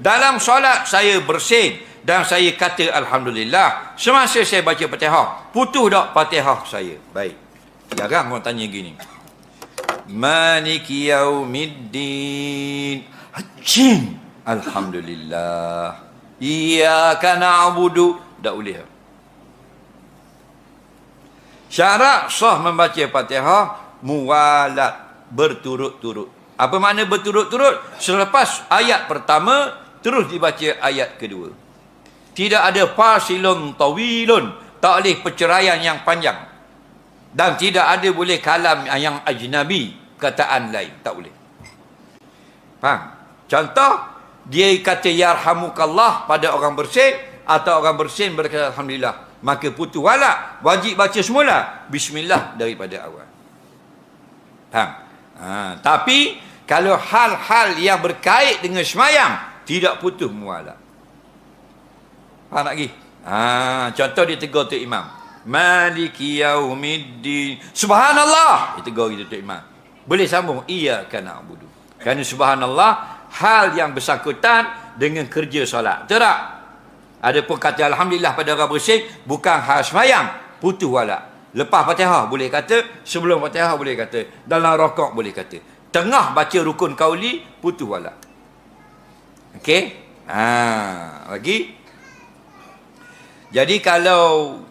Dalam solat saya bersin dan saya kata Alhamdulillah. Semasa saya baca Fatihah, putus tak Fatihah saya? Baik. Jarang orang tanya gini. Maliki yaumiddin. Hacin. Alhamdulillah. Iyyaka na'budu. Tak boleh. Syarat sah membaca Fatihah muwalat, berturut-turut. Apa makna berturut-turut? Selepas ayat pertama terus dibaca ayat kedua. Tidak ada fasilun tawilun, tak boleh perceraian yang panjang. Dan tidak ada boleh kalam yang ajnabi, kataan lain, tak boleh. Faham? Contoh, dia kata yarhamukallah pada orang bersin, atau orang bersin berkata alhamdulillah, maka putus walak, wajib baca semula bismillah daripada awal. Faham? Tapi kalau hal-hal yang berkait dengan semayang, tidak putus muwalak. Faham lagi? Contoh dia tegur tu imam, Maliki yaumiddin, subhanallah, dia tegur gitu tu imam. Boleh sambung iyyaka na'budu. Kerana subhanallah hal yang bersangkutan dengan kerja solat. Betul tak? Ada pun kata alhamdulillah pada orang bersin, bukan hal semayang, putus walak. Lepas Fatihah boleh kata, sebelum Fatihah boleh kata, dalam rakaat boleh kata, tengah baca rukun qauli putus walak. Okey? Lagi. Jadi kalau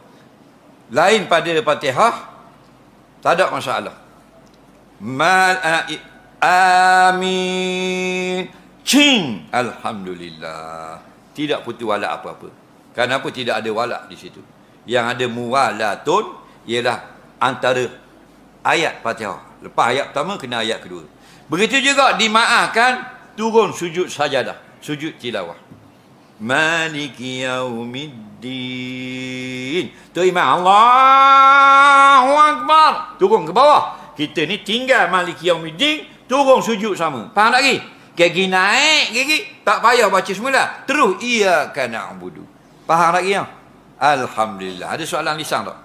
lain pada Fatihah tak ada masalah. Amin. Cing. Alhamdulillah. Tidak putus walak apa-apa. Kenapa tidak ada walak di situ? Yang ada muwalatun ialah antara ayat Fatihah. Lepas ayat pertama kena ayat kedua. Begitu juga dimaafkan turun sujud sajadah, sujud tilawah. Maliki yaumiddin. Tu imam Allahu Akbar, turun ke bawah. Kita ni tinggal Maliki yaumiddin, turun sujud sama. Faham tak lagi? Gigi naik, gigi tak payah baca semula. Terus iyyaka na'budu. Faham lagi ya? Alhamdulillah. Ada soalan lisan tak?